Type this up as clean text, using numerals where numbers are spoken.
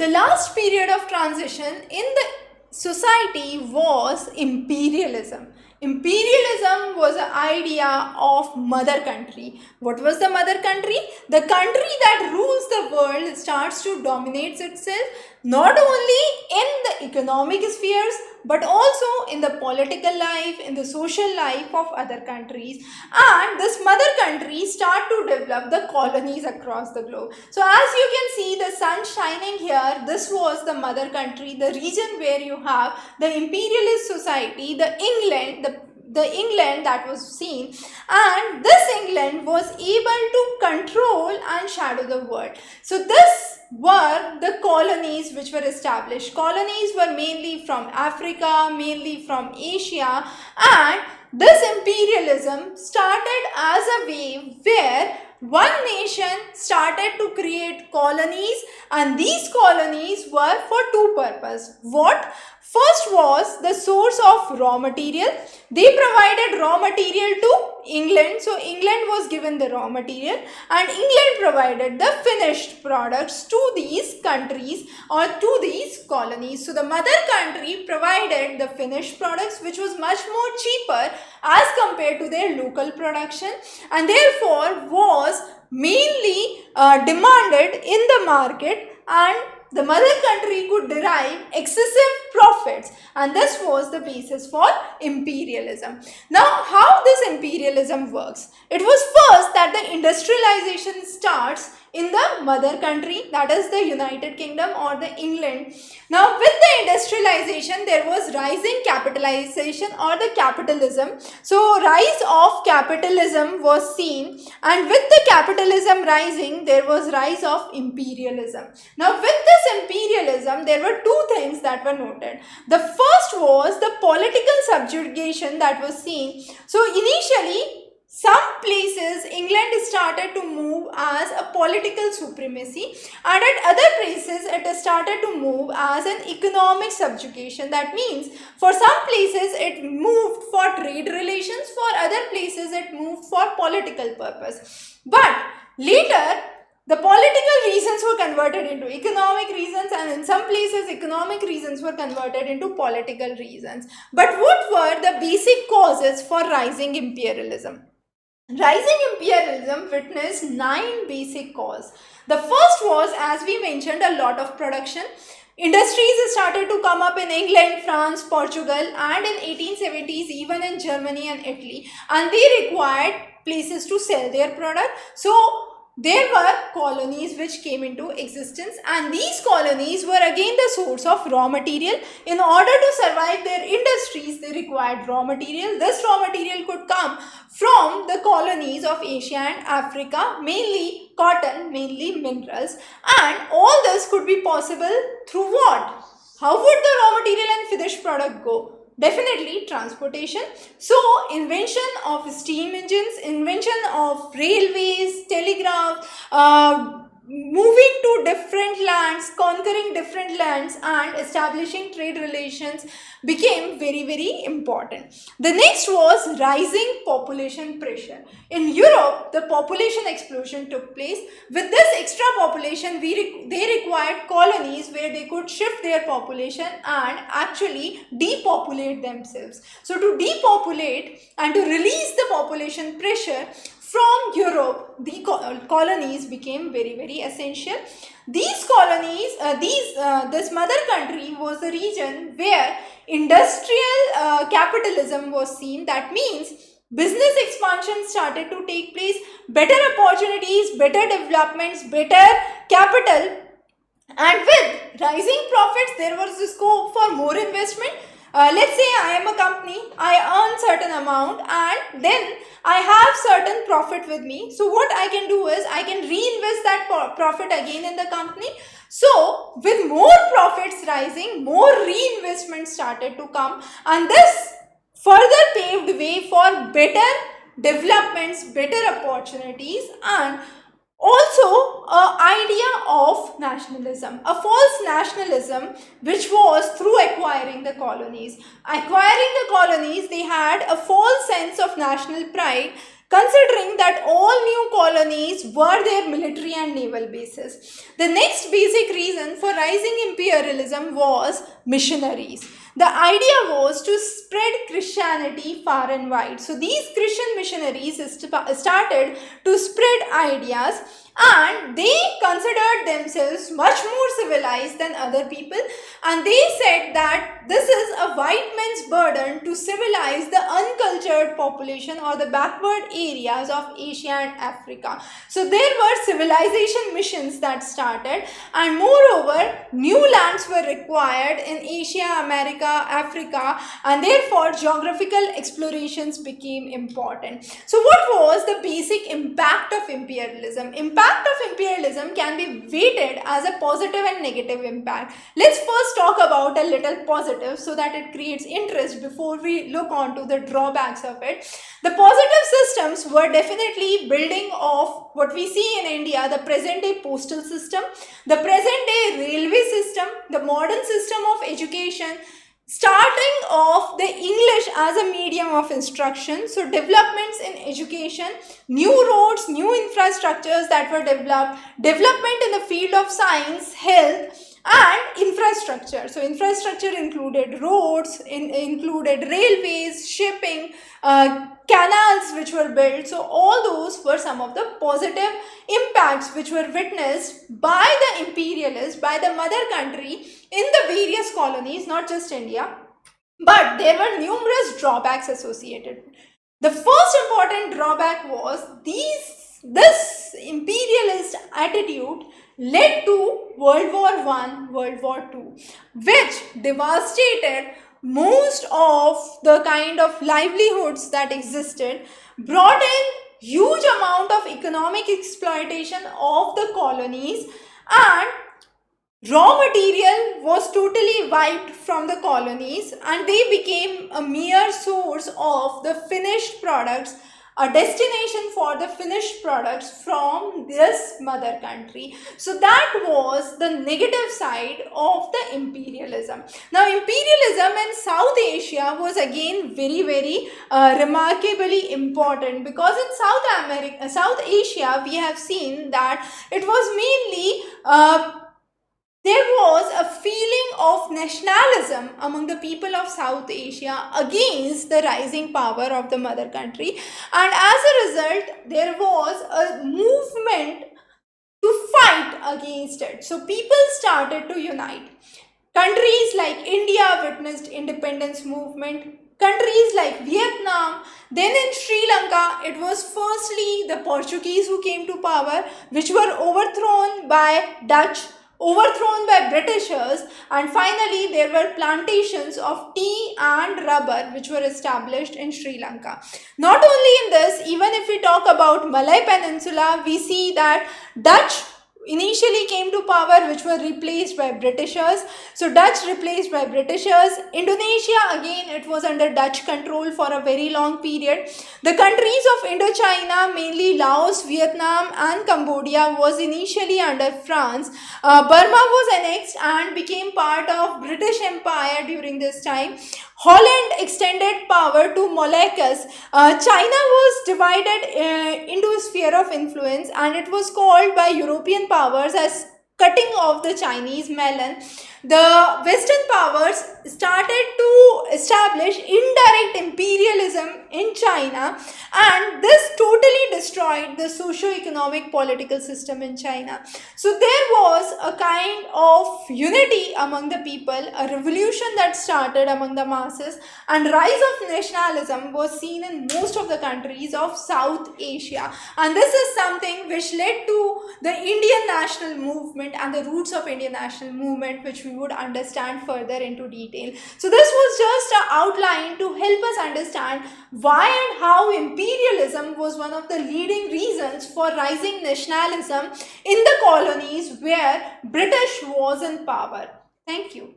The last period of transition in the society was imperialism. Imperialism was an idea of mother country. What was the mother country? The country that rules the world starts to dominate itself not only in the economic spheres but also in the political life, in the social life of other countries. And this mother country start to develop the colonies across the globe. So as you can see the sun shining here, this was the mother country, the region where you have the imperialist society, the England that was seen, and this England was able to control and shadow the world. So this were the colonies which were established. Colonies were mainly from Africa, mainly from Asia, and this imperialism started as a way where one nation started to create colonies, and these colonies were for two purposes. What? First was the source of raw material. They provided raw material to England. So England was given the raw material and England provided the finished products to these countries or to these colonies. So the mother country provided the finished products, which was much more cheaper as compared to their local production, and therefore was mainly demanded in the market, and the mother country could derive excessive profits, and this was the basis for imperialism. Now, how this imperialism works? It was first that the industrialization starts in the mother country, that is the United Kingdom or the England. Now, with the industrialization, there was rising capitalization or the capitalism. So, rise of capitalism was seen, and with the capitalism rising, there was rise of imperialism. Now, with this imperialism, there were two things that were noted. The first was the political subjugation that was seen. So, initially, some places England started to move as a political supremacy, and at other places it started to move as an economic subjugation. That means for some places it moved for trade relations, for other places it moved for political purpose. But later the political reasons were converted into economic reasons, and in some places economic reasons were converted into political reasons. But what were the basic causes for rising imperialism? Rising imperialism witnessed 9 basic causes. The first was, as we mentioned, a lot of production. Industries started to come up in England, France, Portugal, and in 1870s even in Germany and Italy, and they required places to sell their product. So there were colonies which came into existence, and these colonies were again the source of raw material. In order to survive their industries, they required raw material. This raw material could come from the colonies of Asia and Africa, mainly cotton, mainly minerals, and all this could be possible through what? How would the raw material and finished product go? Definitely transportation. So invention of steam engines, invention of railways, telegraph, moving to different lands, conquering different lands, and establishing trade relations became very, very important. The next was rising population pressure. In Europe, the population explosion took place. With this extra population, they required colonies where they could shift their population and actually depopulate themselves. So to depopulate and to release the population pressure from Europe, the colonies became very, very essential. These colonies, this mother country was the region where industrial capitalism was seen. That means business expansion started to take place, better opportunities, better developments, better capital, and with rising profits, there was a scope for more investment. Let's say I am a company, I earn certain amount and then I have certain profit with me. So what I can do is I can reinvest that profit again in the company. So with more profits rising, more reinvestment started to come, and this further paved way for better developments, better opportunities, and also an idea of nationalism, a false nationalism which was through acquiring the colonies. Acquiring the colonies, they had a false sense of national pride. considering that all new colonies were their military and naval bases. The next basic reason for rising imperialism was missionaries. The idea was to spread Christianity far and wide. So these Christian missionaries started to spread ideas, and they considered themselves much more civilized than other people, and they said that this is a white man's burden to civilize the uncultured population or the backward areas of Asia and Africa. So there were civilization missions that started, and moreover new lands were required in Asia, America, Africa, and therefore geographical explorations became important. So what was the basic impact of imperialism? Impact of imperialism can be weighted as a positive and negative impact. Let's first talk about a little positive so that it creates interest before we look on to the drawbacks of it. The positive systems were definitely building of what we see in India, the present day postal system, the present day railway system, the modern system of education, starting off the English as a medium of instruction. So developments in education, new roads, new infrastructures that were developed, development in the field of science, health, and infrastructure. So infrastructure included roads, included railways, shipping, canals which were built. So all those were some of the positive impacts which were witnessed by the imperialists, by the mother country in the various colonies, not just India. But there were numerous drawbacks associated. The first important drawback was this imperialist attitude led to World War I, World War II, which devastated most of the kind of livelihoods that existed, brought in huge amount of economic exploitation of the colonies, and raw material was totally wiped from the colonies, and they became a mere source of the finished products, a destination for the finished products from this mother country. So that was the negative side of the imperialism. Now imperialism in South Asia was again very remarkably important, because in South Asia we have seen that it was mainly there was a feeling of nationalism among the people of South Asia against the rising power of the mother country, and as a result there was a movement to fight against it. So people started to unite. Countries like India witnessed independence movement. Countries like Vietnam, then in Sri Lanka, it was firstly the Portuguese who came to power, which were overthrown by Dutch, overthrown by Britishers, and finally there were plantations of tea and rubber which were established in Sri Lanka. Not only in this, even if we talk about Malay Peninsula, we see that Dutch initially came to power, which were replaced by Britishers. So Dutch replaced by Britishers. Indonesia, again it was under Dutch control for a very long period. The countries of Indochina, mainly Laos, Vietnam and Cambodia, was initially under France. Burma was annexed and became part of British Empire during this time. Holland extended power to Moluccas. China was divided into a sphere of influence, and it was called by European powers as cutting off the Chinese melon. The Western powers started to establish indirect imperialism in China, and this totally destroyed the socio-economic political system in China. So there was a kind of unity among the people, a revolution that started among the masses, and rise of nationalism was seen in most of the countries of South Asia. And this is something which led to the Indian national movement and the roots of Indian national movement, which we would understand further into detail. So this was just an outline to help us understand why and how imperialism was one of the leading reasons for rising nationalism in the colonies where British was in power. Thank you.